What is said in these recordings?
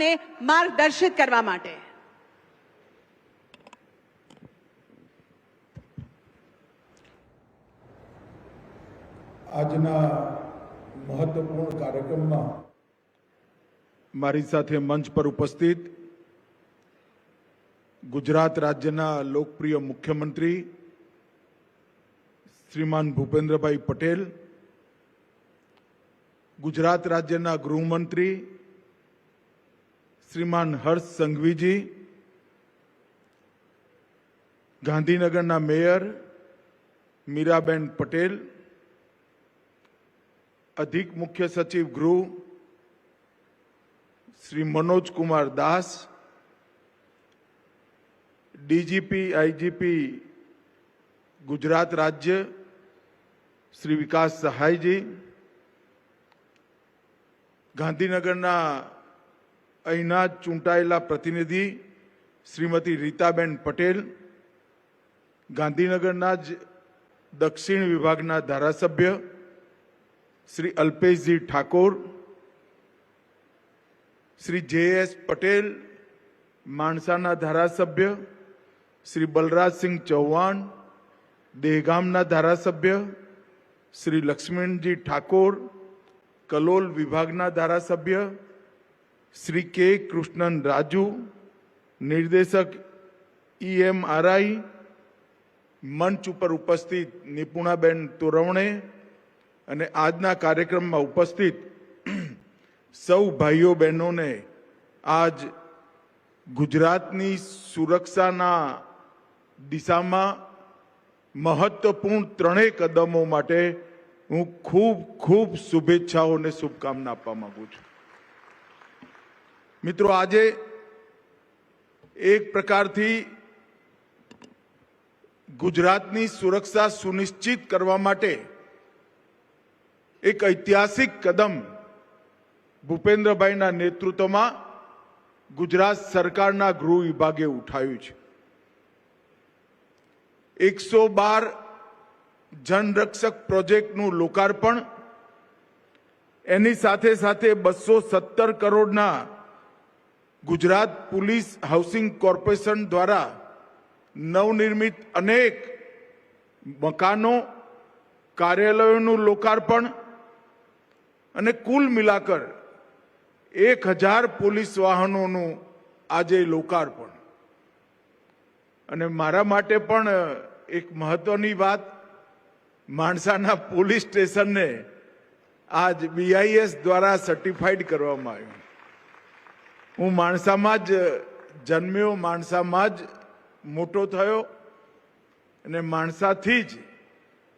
આગેવાનોને માર્ગદર્શિત કરવા માટે। આજના મહત્વપૂર્ણ કાર્યક્રમમાં મારી સાથે મંચ પર ઉપસ્થિત ગુજરાત રાજ્યના લોકપ્રિય મુખ્યમંત્રી શ્રીમાન ભૂપેન્દ્રભાઈ પટેલ, ગુજરાત રાજ્યના ગૃહમંત્રી શ્રીમાન હર્ષ સંઘવીજી, ગાંધીનગરના મેયર મીરાબેન પટેલ, અધિક મુખ્ય સચિવ ગૃહ શ્રી મનોજ કુમાર દાસ, ડીજીપી આઈજીપી ગુજરાત રાજ્ય શ્રી વિકાસ સહાયજી, ગાંધીનગરના અહીંના ચૂંટાયેલા પ્રતિનિધિ શ્રીમતી રીતાબેન પટેલ, ગાંધીનગરના જ દક્ષિણ વિભાગના ધારાસભ્ય શ્રી અલ્પેશજી ઠાકોર, શ્રી જે.એસ. પટેલ, માણસાના ધારાસભ્ય શ્રી બલરાજસિંહ ચૌહાણ, દહેગામના ધારાસભ્ય શ્રી લક્ષ્મણજી ઠાકોર, કલોલ વિભાગના ધારાસભ્ય શ્રી કે કૃષ્ણન રાજુ, નિર્દેશક EMRI, મંચ ઉપર ઉપસ્થિત નિપુણાબેન તોરવણે અને આજના કાર્યક્રમમાં ઉપસ્થિત સૌ ભાઈઓ બહેનોને આજ ગુજરાતની સુરક્ષાના દિશામાં મહત્વપૂર્ણ ત્રણેય કદમો માટે હું ખૂબ ખૂબ શુભેચ્છાઓ અને શુભકામના આપવા માંગુ છું। મિત્રો, આજે એક પ્રકારથી ગુજરાતની સુરક્ષા સુનિશ્ચિત કરવા માટે એક ઐતિહાસિક કદમ ભૂપેન્દ્રભાઈના નેતૃત્વમાં ગુજરાત સરકારના ગૃહ વિભાગે ઉઠાવ્યું છે। 112 જનરક્ષક પ્રોજેક્ટનું લોકાર્પણ, એની સાથે સાથે 217 કરોડના ગુજરાત પોલીસ હાઉસિંગ કોર્પોરેશન દ્વારા નવનિર્મિત અનેક મકાનો, કાર્યાલયોનું લોકાર્પણ અને કુલ મિલાકર 1000 પોલીસ વાહનોનું આજે લોકાર્પણ। અને મારા માટે પણ એક મહત્વની વાત, માણસાના પોલીસ સ્ટેશનને આજ BIS દ્વારા સર્ટિફાઈડ કરવામાં આવ્યું। હું માણસામાં જ જન્મ્યો, માણસામાં જ મોટો થયો અને માણસાથી જ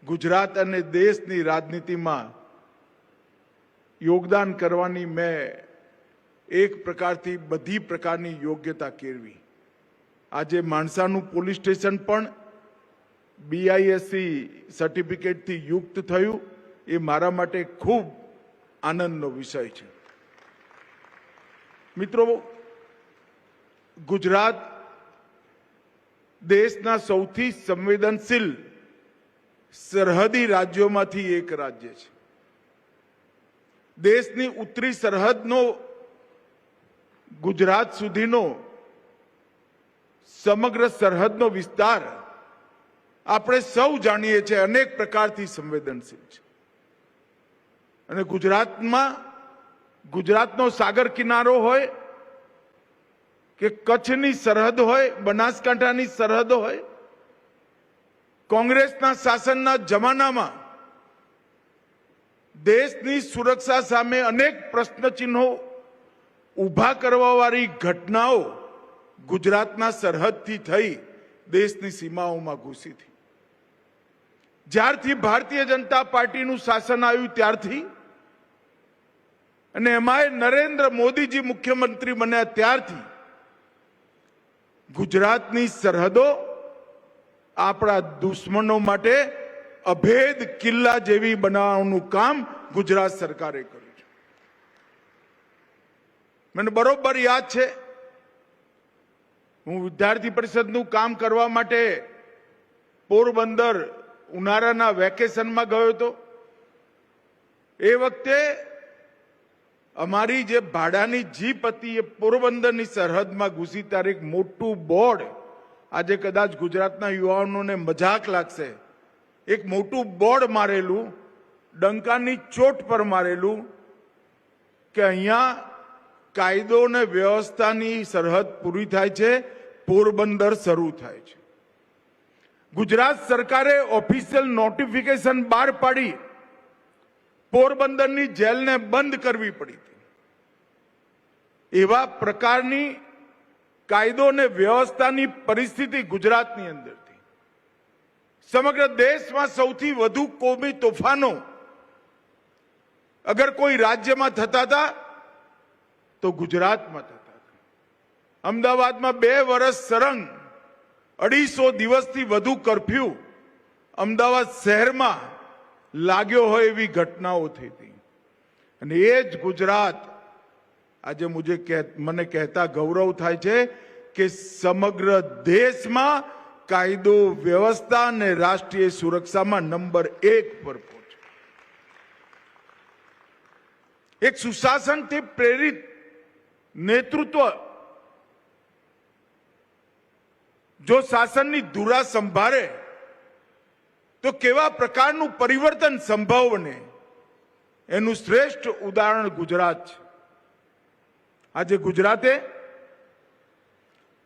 ગુજરાત અને દેશની રાજનીતિમાં યોગદાન કરવાની મેં એક પ્રકારથી બધી પ્રકારની યોગ્યતા કેળવી। આજે માણસાનું પોલીસ સ્ટેશન પણ BISC સર્ટિફિકેટથી યુક્ત થયું, એ મારા માટે ખૂબ આનંદનો વિષય છે। મિત્રો, ગુજરાત દેશના સૌથી સંવેદનશીલ સરહદી રાજ્યોમાંથી એક રાજ્ય છે। દેશની ઉત્તરી સરહદનો ગુજરાત સુધીનો સમગ્ર સરહદનો વિસ્તાર આપણે સૌ જાણીએ છીએ અનેક પ્રકારથી સંવેદનશીલ છે। અને ગુજરાતનો સાગર કિનારો હોય કે કચ્છની સરહદ હોય, બનાસકાંઠાની સરહદ હોય, કોંગ્રેસના શાસનના જમાનામાં દેશની સુરક્ષા સામે અનેક પ્રશ્નચિહ્નો ઊભા કરવાવાળી ઘટનાઓ ગુજરાતના સરહદથી થઈ દેશની સીમાઓમાં ઘૂસી હતી। જ્યારથી ભારતીય જનતા પાર્ટીનું શાસન આવ્યું ત્યારથી અને એમાંય નરેન્દ્ર મોદીજી મુખ્યમંત્રી બન્યા ત્યારથી ગુજરાતની સરહદો આપણા દુશ્મનો માટે અભેદ કિલ્લા જેવી બનાવવાનું કામ ગુજરાત સરકારે કર્યું છે। મને બરોબર યાદ છે, હું વિદ્યાર્થી પરિષદનું કામ કરવા માટે પોરબંદર ઉનાળાના વેકેશનમાં ગયો હતો। એ વખતે અમારી જે ભાડાની જીપ હતી એ પોરબંદરની સરહદમાં ઘૂસી ત્યારે એક મોટું બોર્ડ, આજે કદાચ ગુજરાતના યુવાનોને મજાક લાગશે, એક મોટું બોર્ડ મારેલું, ડંકાની ચોટ પર મારેલું કે અહીંયા કાયદો અને વ્યવસ્થાની સરહદ પૂરી થાય છે, પોરબંદર શરૂ થાય છે. ગુજરાત સરકારે ઓફિશિયલ નોટિફિકેશન બહાર પાડી પોરબંદરની જેલને બંધ કરવી પડી હતી. એવા પ્રકારની કાયદો અને વ્યવસ્થાની પરિસ્થિતિ ગુજરાતની અંદરથી સમગ્ર દેશમાં સૌથી વધુ કોમી તોફાનો અગર કોઈ રાજ્યમાં થતા હતા તો ગુજરાતમાં થતા હતા. અમદાવાદમાં 2 વર્ષ સળંગ 250 દિવસથી વધુ કર્ફ્યુ અમદાવાદ શહેરમાં લાગ્યો હોય એવી ઘટનાઓ થઈ હતી. અને એ જ ગુજરાત આજે મને કહેતા ગૌરવ થાય છે કે સમગ્ર દેશમાં કાયદો વ્યવસ્થા અને રાષ્ટ્રીય સુરક્ષામાં નંબર 1 પર પહોંચે. એક સુશાસનથી પ્રેરિત નેતૃત્વ જો શાસનની ધુરા સંભાળે તો કેવા પ્રકારનું પરિવર્તન સંભવ બને, એનું શ્રેષ્ઠ ઉદાહરણ ગુજરાત છે. આજે ગુજરાતે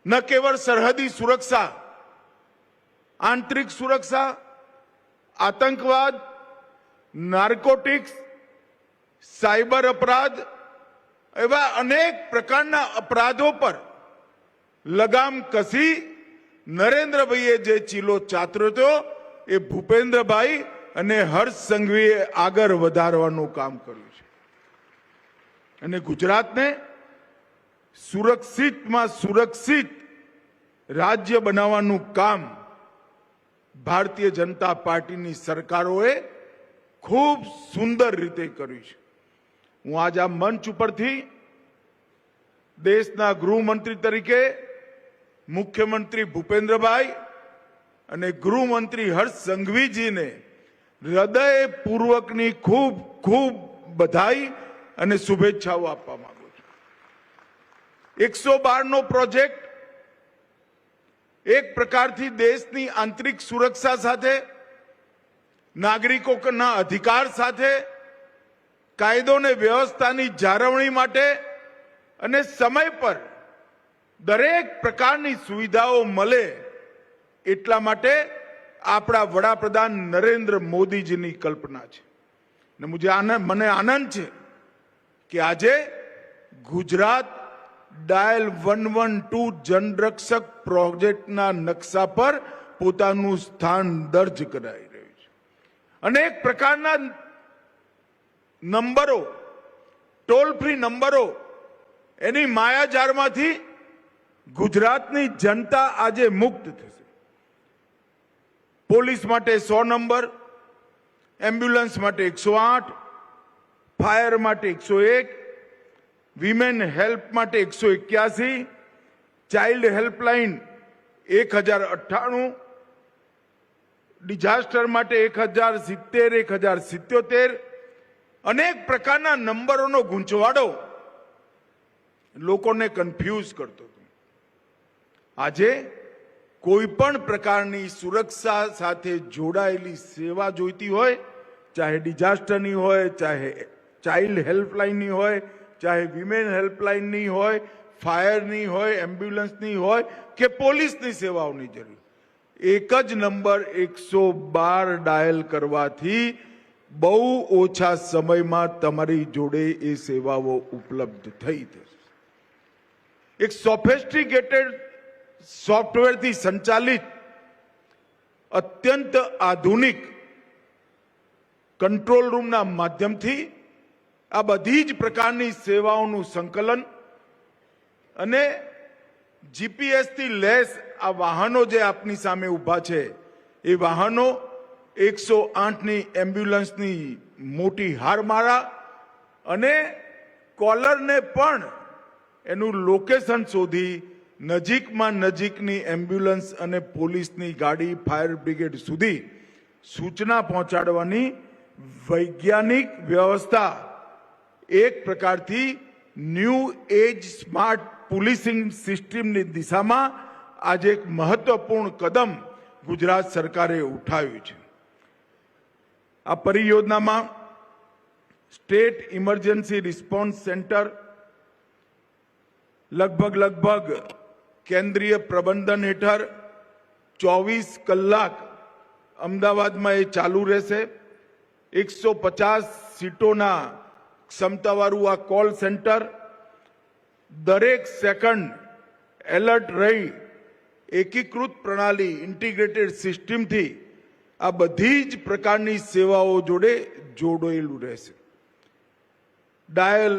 ન કેવળ સરહદી સુરક્ષા, આંતરિક સુરક્ષા, આતંકવાદ, નાર્કોટિક્સ, સાયબર અપરાધ એવા અનેક પ્રકારના અપરાધો પર લગામ કસી નરેન્દ્રભાઈએ જે ચીલો ચાતર્યો હતો એ ભૂપેન્દ્રભાઈ અને હર્ષ સંઘવીએ આગળ વધારવાનું કામ કર્યું છે. અને ગુજરાતને સુરક્ષિતમાં સુરક્ષિત રાજ્ય બનાવવાનું કામ ભારતીય જનતા પાર્ટીની સરકારોએ ખૂબ સુંદર રીતે કર્યું છે. હું આજ આ મંચ ઉપરથી દેશના ગૃહમંત્રી તરીકે મુખ્યમંત્રી ભૂપેન્દ્રભાઈ અને ગૃહમંત્રી હર્ષ સંઘવીજીને હૃદયપૂર્વકની ખૂબ ખૂબ બધાઈ અને શુભેચ્છાઓ આપવા માંગુ છું. 112નો પ્રોજેક્ટ એક પ્રકારથી દેશની આંતરિક સુરક્ષા સાથે, નાગરિકોના અધિકાર સાથે, કાયદો અને વ્યવસ્થાની જાળવણી માટે અને સમય પર દરેક પ્રકારની સુવિધાઓ મળે એટલા માટે આપણા વડાપ્રધાન નરેન્દ્ર મોદીજીની કલ્પના છે. મને આનંદ છે કે આજે ગુજરાત ડાયલ 112 જનરક્ષક પ્રોજેક્ટના નકશા પર પોતાનું સ્થાન દર્જ કરાવી રહ્યું છે. અનેક પ્રકારના નંબરો, ટોલ ફ્રી નંબરો, એની માયાજાળમાંથી ગુજરાતની જનતા આજે મુક્ત થશે. પોલીસ માટે 100 નંબર, એમ્બ્યુલન્સ માટે 108, ફાયર માટે 101, વિમેન હેલ્પ માટે 181, ચાઇલ્ડ હેલ્પલાઇન 1098, ડિઝાસ્ટર માટે 1070, 1077, અનેક પ્રકારના નંબરોનો ગૂંચવાડો લોકોને કન્ફ્યુઝ કરતો હતો. આજે કોઈ પણ પ્રકારની સુરક્ષા સાથે જોડાયેલી સેવા જોઈતી હોય, ચાહે ડિઝાસ્ટરની હોય, ચાહે ચાઇલ્ડ હેલ્પલાઇનની હોય, ચાહે વિમેન હેલ્પલાઇનની હોય, ફાયરની હોય, એમ્બ્યુલન્સની હોય કે પોલીસની સેવાઓની જરૂર, એક જ નંબર 112 ડાયલ કરવાથી બહુ ઓછા સમયમાં તમારી જોડે એ સેવાઓ ઉપલબ્ધ થઈ જશે. એક સોફિસ્ટિકેટેડ સોફ્ટવેરથી સંચાલિત અત્યંત આધુનિક કંટ્રોલ રૂમના માધ્યમથી આ બધી જ પ્રકારની સેવાઓનું સંકલન અને જીપીએસથી લેસ આ વાહનો જે આપની સામે ઊભા છે એ વાહનો 108ની એમ્બ્યુલન્સની મોટી હારમાળા અને કોલરને પણ એનું લોકેશન શોધી નજીકમાં નજીકની એમ્બ્યુલન્સ અને પોલીસની ગાડી, ફાયર બ્રિગેડ સુધી સૂચના પહોંચાડવાની વૈજ્ઞાનિક વ્યવસ્થા એક પ્રકારથી ન્યૂ એજ સ્માર્ટ પોલીસિંગ સિસ્ટમની દિશામાં આજે એક મહત્વપૂર્ણ કદમ ગુજરાત સરકારે ઉઠાવ્યું છે. આ પરિયોજનામાં સ્ટેટ ઇમરજન્સી રિસ્પોન્સ સેન્ટર લગભગ કેન્દ્રીય પ્રબંધન હેઠળ 24 કલાક અમદાવાદમાં એ ચાલુ રહેશે. 150 સીટોના ક્ષમતાવાળું આ કોલ સેન્ટર દરેક સેકન્ડ એલર્ટ રહી એકીકૃત પ્રણાલી ઇન્ટિગ્રેટેડ સિસ્ટમથી આ બધી જ પ્રકારની સેવાઓ જોડે જોડાયેલું રહેશે. ડાયલ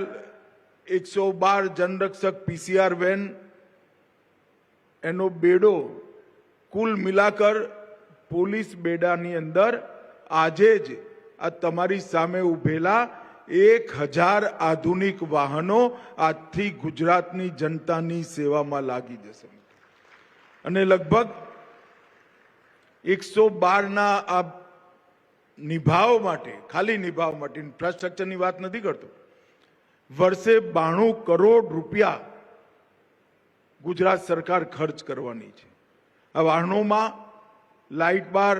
112 જનરક્ષક પીસીઆર વેન એનો બેડો કુલ મિલાકર પોલીસ બેડાની અંદર આજે જ આ તમારી સામે ઉભેલા 1000 આધુનિક વાહનો આજથી ગુજરાતની જનતાની સેવામાં લાગી જશે અને લગભગ 112ના આ નિભાવ માટે, ખાલી નિભાવ માટે, ઇન્ફ્રાસ્ટ્રક્ચરની વાત નથી કરતો, વર્ષે 92 કરોડ રૂપિયા ગુજરાત સરકાર ખર્ચ કરવાની છે. આ વાહનોમાં light bar,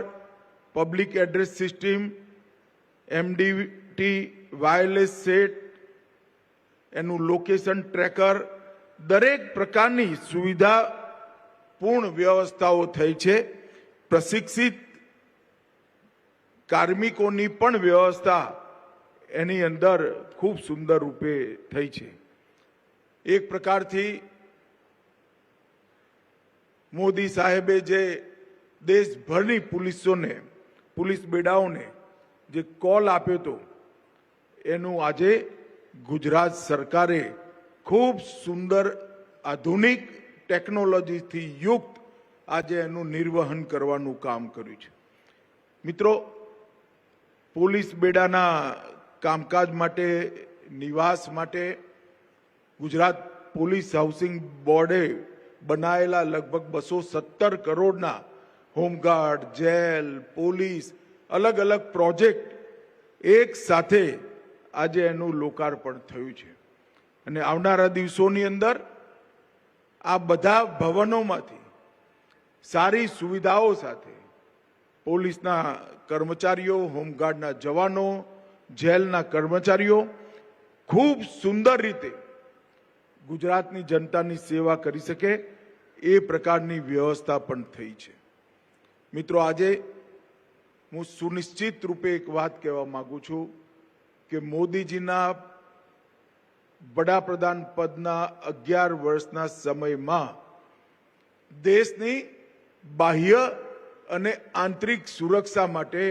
public address system, MDT, wireless set, એનું લોકેશન ટ્રેકર, દરેક પ્રકારની સુવિધાપૂર્ણ વ્યવસ્થાઓ થઈ છે. પ્રશિક્ષિત કાર્મિકોની પણ વ્યવસ્થા એની અંદર ખૂબ સુંદર રૂપે થઈ છે. એક પ્રકારથી મોદી સાહેબે જે દેશભરની પોલીસ બેડાઓને જે કોલ આપ્યો હતો એનું આજે ગુજરાત સરકારે ખૂબ સુંદર આધુનિક ટેકનોલોજીથી યુક્ત આજે એનું નિર્વહન કરવાનું કામ કર્યું છે. મિત્રો, પોલીસ બેડાના કામકાજ માટે, નિવાસ માટે ગુજરાત પોલીસ હાઉસિંગ બોર્ડે બનાયેલા લગભગ 217 કરોડના હોમગાર્ડ, જેલ, પોલીસ, અલગ અલગ પ્રોજેક્ટ એક સાથે આજે એનું લોકાર્પણ થયું છે અને આવનારા દિવસોની અંદર આ બધા ભવનોમાંથી સારી સુવિધાઓ સાથે પોલીસના કર્મચારીઓ, હોમગાર્ડના જવાનો, જેલના કર્મચારીઓ ખૂબ સુંદર રીતે ગુજરાતની જનતાની સેવા કરી શકે એ પ્રકારની વ્યવસ્થા પણ થઈ છે. મિત્રો, આજે હું સુનિશ્ચિત રૂપે એક વાત કહેવા માંગુ છું કે મોદીજીના વડાપ્રધાન પદના 11 વર્ષના સમયમાં દેશની બાહ્ય અને આંતરિક સુરક્ષા માટે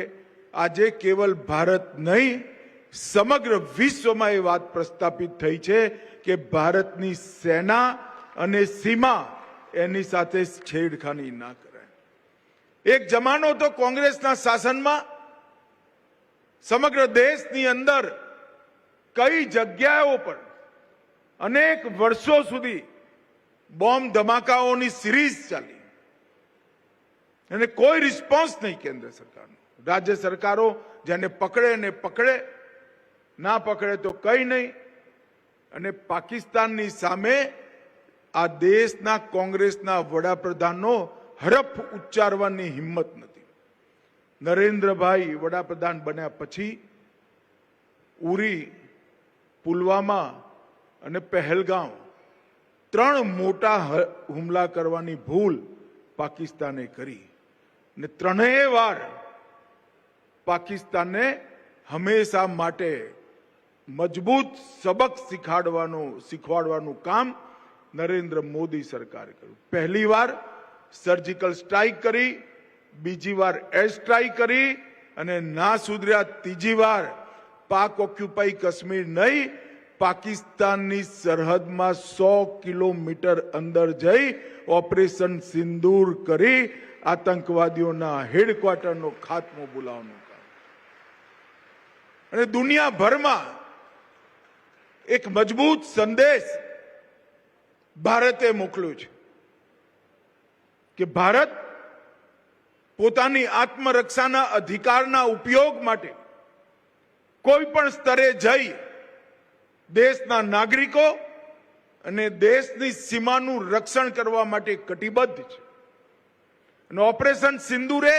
આજે કેવલ ભારત નહીં, સમગ્ર વિશ્વમાં એ વાત પ્રસ્થાપિત થઈ છે કે ભારતની સેના અને સીમા એની સાથે છેડખાની ના કરાય. એક જમાનો તો કોંગ્રેસના શાસનમાં સમગ્ર દેશની અંદર કઈ જગ્યાઓ પર અનેક વર્ષો સુધી બોમ્બ ધમાકાઓની સિરીઝ ચાલી અને કોઈ રિસ્પોન્સ નહીં કેન્દ્ર સરકારનો. રાજ્ય સરકારો જેને પકડે ને પકડે, ના પકડે તો કઈ નહીં. અને પાકિસ્તાનની સામે આ દેશના કોંગ્રેસના વડાપ્રધાનનો હરફ ઉચ્ચારવાની હિંમત નથી. નરેન્દ્રભાઈ વડાપ્રધાન બન્યા પછી ઉરી, પુલવામા અને પહેલગામ 3 મોટા હુમલા કરવાની ભૂલ પાકિસ્તાને કરી ને 3ય વાર પાકિસ્તાનને હંમેશા માટે મજબૂત સબક શીખવાડવાનું કામ નરેન્દ્ર મોદી સરકારે કર્યું. પહેલી વાર સર્જિકલ સ્ટ્રાઇક કરી, બીજી વાર એર સ્ટ્રાઇક કરી અને ના સુધર્યા ત્રીજી વાર પાક ઓક્યુપાઈ કાશ્મીર નહીં, પાકિસ્તાનની સરહદમાં 100 કિલોમીટર અંદર જઈ ઓપરેશન સિંદૂર કરી આતંકવાદીઓના હેડક્વાર્ટરનો ખાત્મો બોલાવવાનું કામ. અને દુનિયાભરમાં એક મજબૂત સંદેશ ભારતે મોકલ્યો છે કે ભારત પોતાની આત્મરક્ષાના અધિકારના ઉપયોગ માટે કોઈ પણ સ્તરે જઈ દેશના નાગરિકો અને દેશની સીમાનું રક્ષણ કરવા માટે કટિબદ્ધ છે. અને ઓપરેશન સિંદૂરે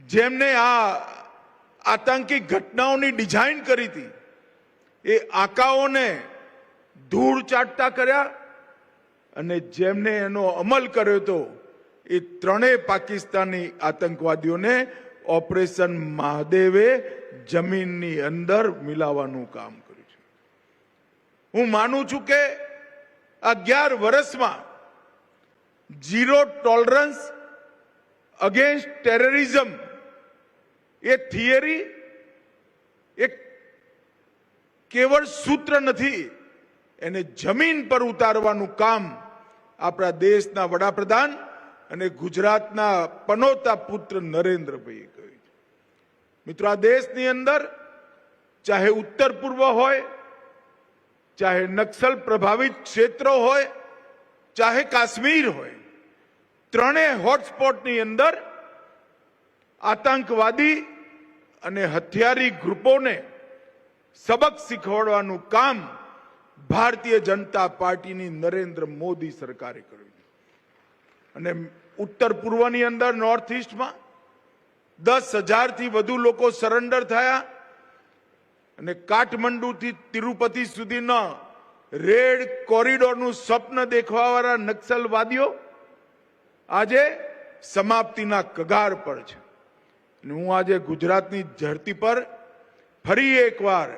જેમને આ આતંકી ઘટનાઓની ડિઝાઇન કરી હતી એ આકાઓને ધૂળ ચાટતા કર્યા અને જેમને એનો અમલ કર્યો હતો એ ત્રણેય પાકિસ્તાની આતંકવાદીઓને ઓપરેશન મહાદેવે જમીનની અંદર મિલાવવાનું કામ કર્યું છે. હું માનું છું કે 11 વર્ષમાં ઝીરો ટોલરન્સ અગેન્સ્ટ ટેરરિઝમ એ થિયરી એક કેવળ સૂત્ર નથી, એને જમીન પર ઉતારવાનું કામ આપણા દેશના વડાપ્રધાન અને ગુજરાતના પનોતા પુત્ર નરેન્દ્રભાઈએ કર્યું છે. મિત્રો, આ દેશની અંદર ચાહે ઉત્તર પૂર્વ હોય, ચાહે નક્સલ પ્રભાવિત ક્ષેત્રો હોય, ચાહે કાશ્મીર હોય, ત્રણેય હોટસ્પોટની અંદર આતંકવાદી અને હથિયારી ગ્રુપોને સબક શીખવાડવાનું કામ ભારતીય જનતા પાર્ટીની નરેન્દ્ર મોદી સરકારે કર્યું. અને ઉત્તર પૂર્વની અંદર નોર્થ ઈસ્ટમાં 10,000 થી વધુ લોકો સરેન્ડર થયા અને કાઠમંડુથી તિરુપતિ સુધીના રેડ કોરિડોરનું સ્વપ્ન દેખવાવાળા નક્સલવાદીઓ આજે સમાપ્તિના કગાર પર છે. અને હું આજે ગુજરાતની ધરતી પર ફરી એકવાર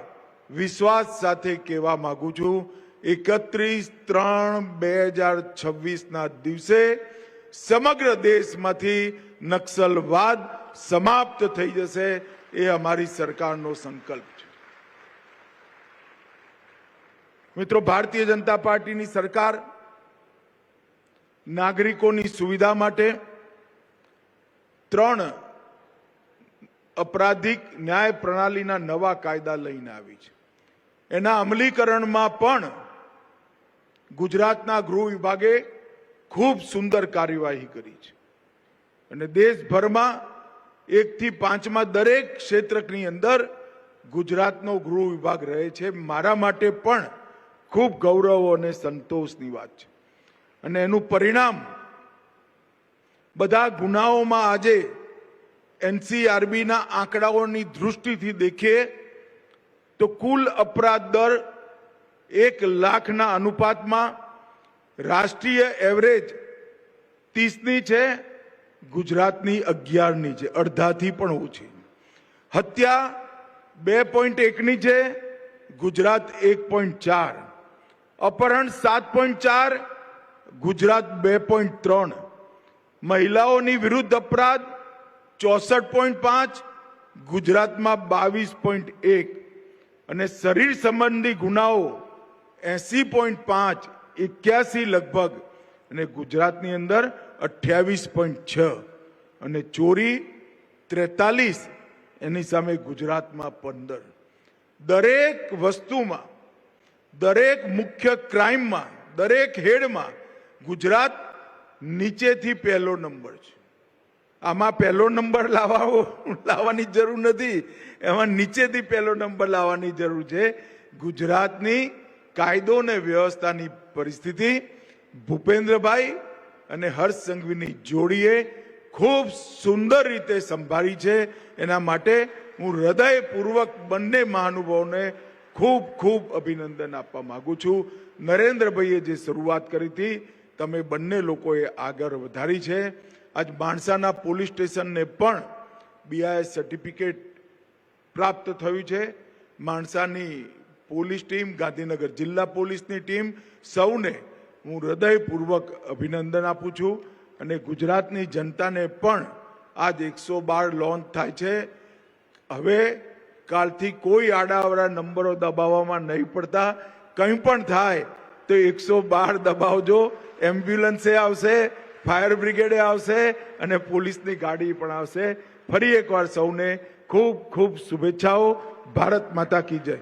વિશ્વાસ સાથે કહેવા માંગુ છું, 31/3/2026ના દિવસે સમગ્ર દેશમાંથી નક્સલવાદ સમાપ્ત થઈ જશે. એ અમારી સરકારનો સંકલ્પ છે. મિત્રો, ભારતીય જનતા પાર્ટીની સરકાર નાગરિકોની સુવિધા માટે 3 અપરાધિક ન્યાય પ્રણાલીના નવા કાયદા લઈને આવી છે. એના અમલીકરણમાં પણ ગુજરાતના ગૃહ વિભાગે ખૂબ સુંદર કાર્યવાહી કરી છે. અને દેશભરમાં 1 થી 5માં દરેક ક્ષેત્રની અંદર ગુજરાતનો ગૃહ વિભાગ રહે છે. મારા માટે પણ ખૂબ ગૌરવ અને સંતોષની વાત છે. અને એનું પરિણામ બધા ગુનાઓમાં આજે એનસીઆરબીના આંકડાઓની દૃષ્ટિથી દેખીએ તો કુલ અપરાધ દર 1 લાખના અનુપાતમાં રાષ્ટ્રીય એવરેજ 30ની છે, ગુજરાતની 11ની છે, અડધાથી પણ ઓછી. હત્યા 2.1ની છે, ગુજરાત 1.4. અપહરણ 7.4, ગુજરાત 2.3. મહિલાઓની વિરુદ્ધ અપરાધ 64.5, ગુજરાતમાં 22.1. અને શરીર સંબંધી ગુનાઓ 80.5, 81 લગભગ, અને ગુજરાતની અંદર 28.6. અને ચોરી 43, એની સામે ગુજરાતમાં 15. દરેક વસ્તુમાં, દરેક મુખ્ય ક્રાઇમમાં, દરેક હેડમાં ગુજરાત નીચેથી પહેલો નંબર છે. આમાં પહેલો નંબર લાવવાની જરૂર નથી, એમાં નીચેથી પહેલો નંબર લાવવાની જરૂર છે. ગુજરાતની કાયદો અને વ્યવસ્થાની પરિસ્થિતિ ભૂપેન્દ્રભાઈ અને હર્ષ સંઘવીની જોડીએ ખૂબ સુંદર રીતે સંભાળી છે. એના માટે હું હૃદયપૂર્વક બંને મહાનુભાવોને ખૂબ ખૂબ અભિનંદન આપવા માંગુ છું. નરેન્દ્રભાઈએ જે શરૂઆત કરી હતી, તમે બંને લોકોએ આગળ વધારી છે. આજ માણસાના પોલીસ સ્ટેશનને પણ BIS સર્ટિફિકેટ પ્રાપ્ત થયું છે. માણસાની પોલીસ ટીમ, ગાંધીનગર જિલ્લા પોલીસની ટીમ, સૌને હું હૃદયપૂર્વક અભિનંદન આપું છું. અને ગુજરાતની જનતાને પણ આજ 112 લોન્ચ થાય છે. હવે કાલથી કોઈ આડાઅવળા નંબરો દબાવવામાં નહીં પડતા. કંઈ પણ થાય તો 112 દબાવજો. એમ્બ્યુલન્સે આવશે, ફાયર બ્રિગેડે આવશે અને પોલીસની ગાડી પણ આવશે. ફરી એકવાર સૌને ખૂબ ખૂબ શુભેચ્છાઓ. ભારત માતા કી જય.